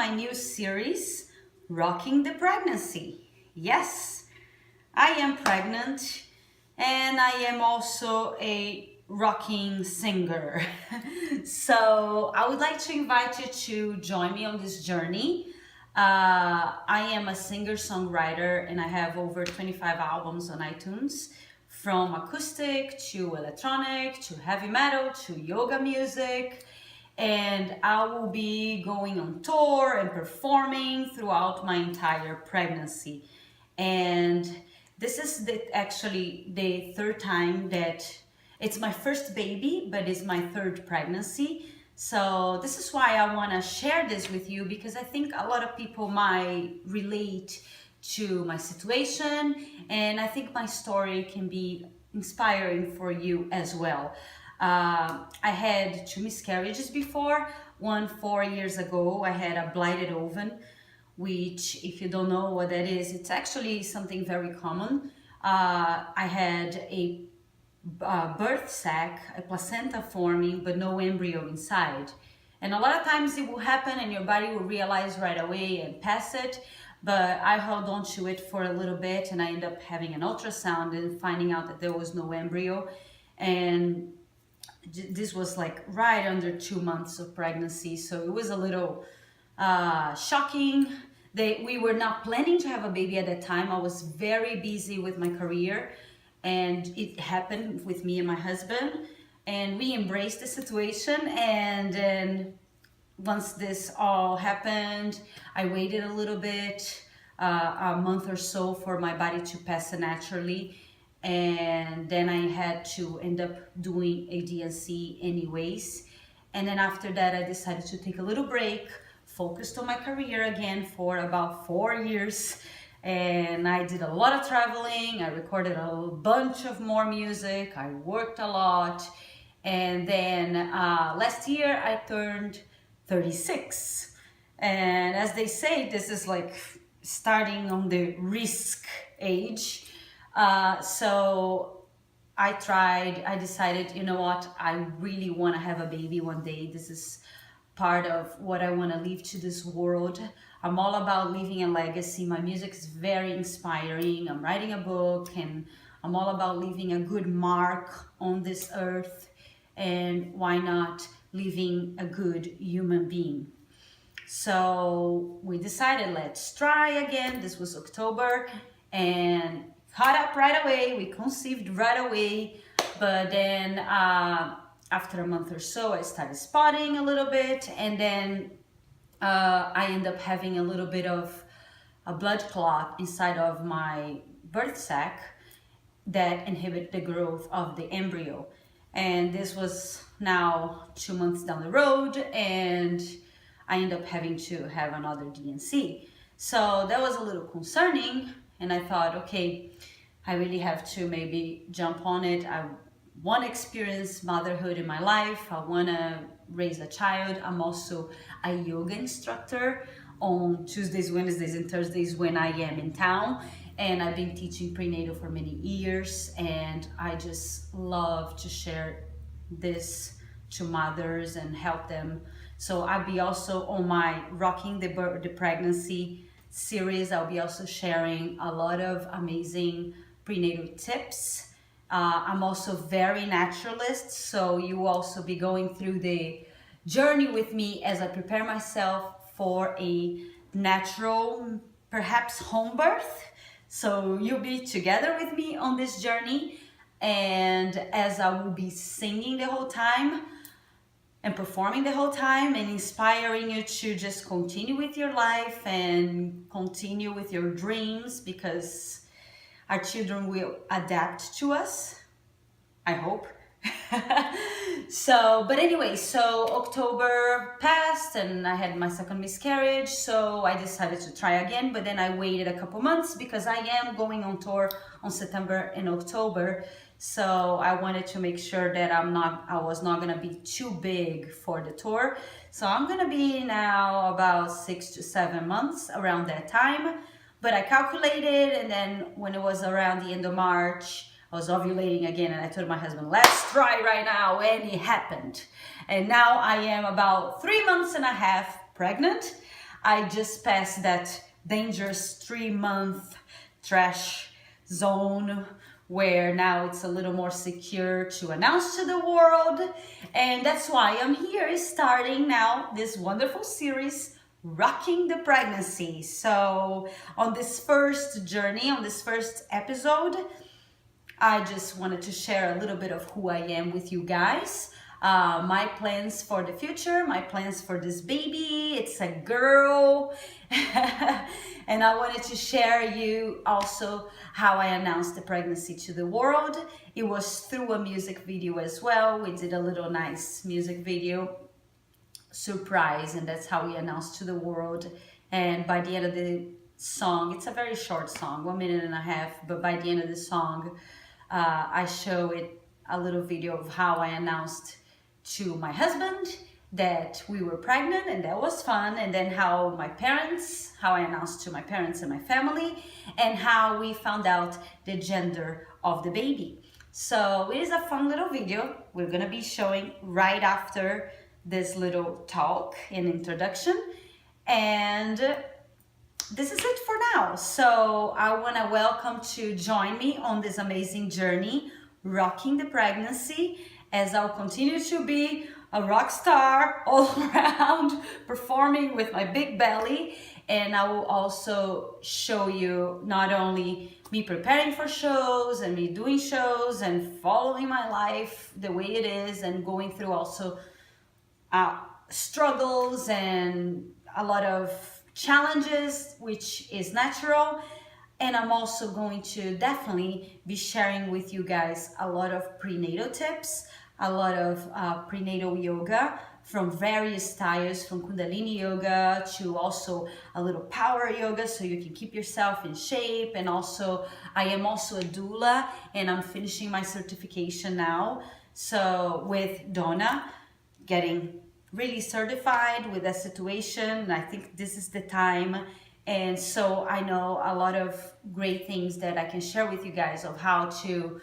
my new series, Rocking the Pregnancy. Yes, I am pregnant and I am also a rocking singer. So I would like to invite you to join me on this journey. I am a singer-songwriter and I have over 25 albums on iTunes, from acoustic to electronic to heavy metal to yoga music. And I will be going on tour and performing throughout my entire pregnancy. And this is actually the third time that it's my first baby, but it's my third pregnancy. So this is why I want to share this with you, because I think a lot of people might relate to my situation, and I think my story can be inspiring for you as well. I had 2 miscarriages before. One 4 years ago, I had a blighted ovum, which, if you don't know what that is, it's actually something very common. I had a birth sac, a placenta forming, but no embryo inside. And a lot of times it will happen and your body will realize right away and pass it. But I held on to it for a little bit and I ended up having an ultrasound and finding out that there was no embryo. And this was like right under 2 months of pregnancy. So it was a little shocking. We were not planning to have a baby at that time. I was very busy with my career. And it happened with me and my husband, and we embraced the situation. And then once this all happened, I waited a little bit, a month or so, for my body to pass it naturally. And then I had to end up doing a D&C anyways. And then after that, I decided to take a little break, focused on my career again for about 4 years. And I did a lot of traveling, I recorded a bunch of more music, I worked a lot. And then last year I turned 36. And as they say, this is like starting on the risk age. So I decided, you know what, I really want to have a baby one day. This is part of what I want to leave to this world. I'm all about leaving a legacy. My music is very inspiring. I'm writing a book and I'm all about leaving a good mark on this earth. And why not leaving a good human being? So we decided, let's try again. This was October and caught up right away. We conceived right away. But then after a month or so, I started spotting a little bit, and then I ended up having a little bit of a blood clot inside of my birth sac that inhibited the growth of the embryo. And this was now 2 months down the road, and I ended up having to have another D&C. So that was a little concerning, and I thought, okay, I really have to maybe jump on it. I want to experience motherhood in my life. I want to raise a child. I'm also a yoga instructor on Tuesdays, Wednesdays, and Thursdays when I am in town. And I've been teaching prenatal for many years. And I just love to share this to mothers and help them. So I'll be also on my Rocking the Pregnancy series. I'll be also sharing a lot of amazing prenatal tips. I'm also very naturalist, so you will also be going through the journey with me as I prepare myself for a natural, perhaps home birth. So you'll be together with me on this journey, and as I will be singing the whole time and performing the whole time and inspiring you to just continue with your life and continue with your dreams, because our children will adapt to us, I hope. But anyway, so October passed and I had my second miscarriage, so I decided to try again, but then I waited a couple months because I am going on tour on September and October. So I wanted to make sure that I was not gonna be too big for the tour. So I'm gonna be now about 6 to 7 months around that time. But I calculated, and then when it was around the end of March, I was ovulating again, and I told my husband, let's try right now, and it happened. And now I am about 3 months and a half pregnant. I just passed that dangerous 3-month trash zone where now it's a little more secure to announce to the world. And that's why I'm here starting now this wonderful series, Rocking the Pregnancy. So on this first journey, on this first episode, I just wanted to share a little bit of who I am with you guys. My plans for the future, my plans for this baby. It's a girl. And I wanted to share you also how I announced the pregnancy to the world. It was through a music video as well. We did a little nice music video surprise, and that's how we announced to the world. And by the end of the song, it's a very short song, 1.5 minutes, but by the end of the song, I show it a little video of how I announced to my husband that we were pregnant, and that was fun. And then how I announced to my parents and my family, and how we found out the gender of the baby. So it is a fun little video we're gonna be showing right after this little talk and introduction. And this is it for now. So I want to welcome to join me on this amazing journey, rocking the pregnancy, as I'll continue to be a rock star all around, performing with my big belly. And I will also show you not only me preparing for shows and me doing shows and following my life the way it is, and going through also struggles and a lot of challenges, which is natural. And I'm also going to definitely be sharing with you guys a lot of prenatal tips, a lot of prenatal yoga from various styles, from Kundalini yoga to also a little power yoga, so you can keep yourself in shape. And also, I am also a doula, and I'm finishing my certification now. So with Donna, getting really certified with that situation. I think this is the time. And so I know a lot of great things that I can share with you guys of how to,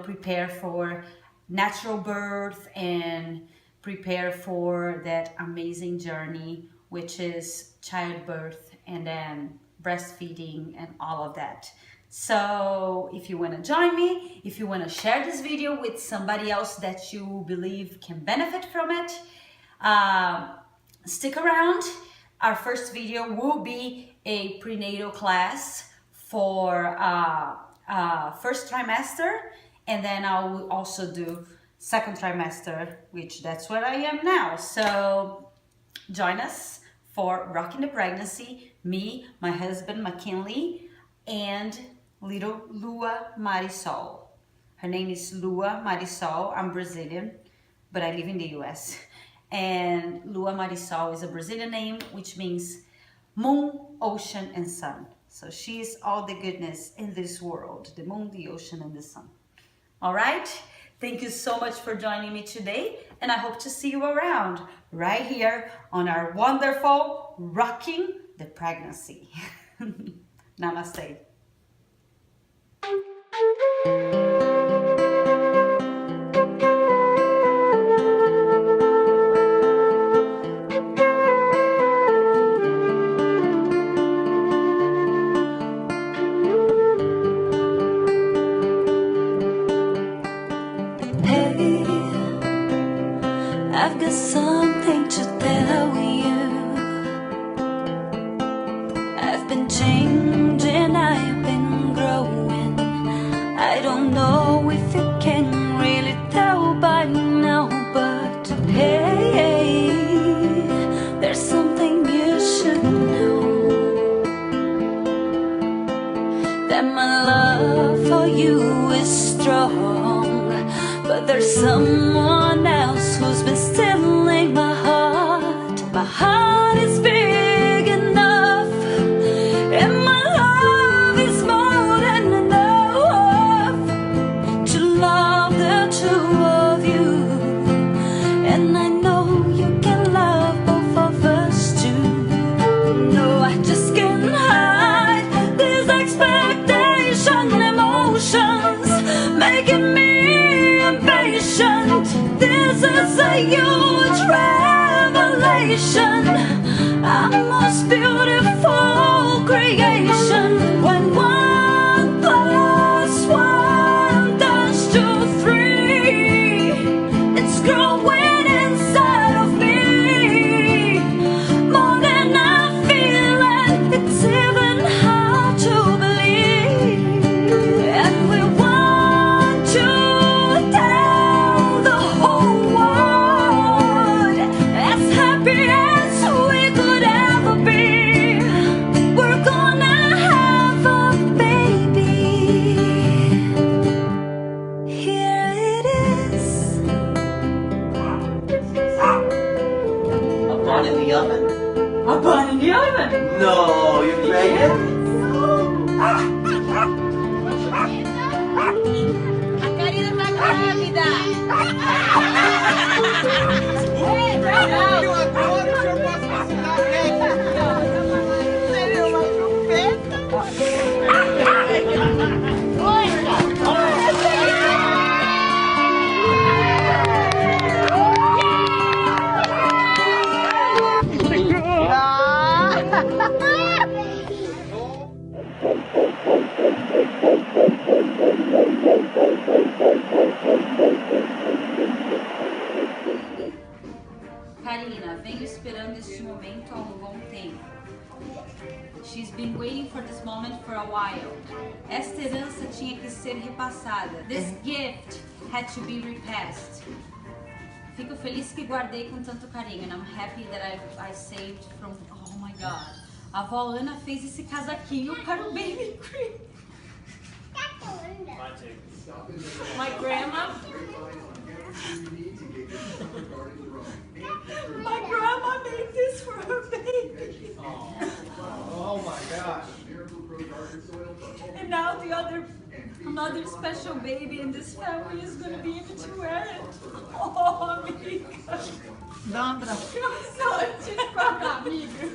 prepare for natural birth and prepare for that amazing journey, which is childbirth and then breastfeeding and all of that. So if you want to join me, if you want to share this video with somebody else that you believe can benefit from it, stick around. Our first video will be a prenatal class for first trimester, and then I will also do second trimester, which that's what I am now. So join us for Rocking the Pregnancy, me, my husband McKinley, and little Lua Marisol. Her name is Lua Marisol. I'm Brazilian, but I live in the US. And Lua Marisol is a Brazilian name, which means moon, ocean, and sun. So she is all the goodness in this world, the moon, the ocean, and the sun. All right? Thank you so much for joining me today, and I hope to see you around right here on our wonderful Rocking the Pregnancy. Namaste. I've got something to tell you. I've been changing, I've been growing. I don't know if you can really tell by now, but hey, there's something you should know. That my love for you is strong, but there's someone else who's been stealing my heart. My heart is big enough, and my love is more than enough to love the two of you. And I know you can love both of us too. No, I just can't hide these expectation emotions, making me impatient. This is a huge revelation. I must be one. No, you're pregnant? A Karina tá grávida! Eu adoro que eu posso ensinar alguém. Seria uma chupeta. Karina, venho esperando este momento há um bom tempo. She's been waiting for this moment for a while. Esta herança tinha que ser repassada. This gift had to be repassed. Fico feliz que guardei com tanto carinho. And I'm happy that I saved from... Oh my God. A avó Ana fez esse casaquinho para o baby cream. My grandma. My grandma made this for her baby. Oh my gosh. And now another special baby in this family is going to be able to wear it. Oh, amiga. Dá um abraço. Não, eu tive que amiga.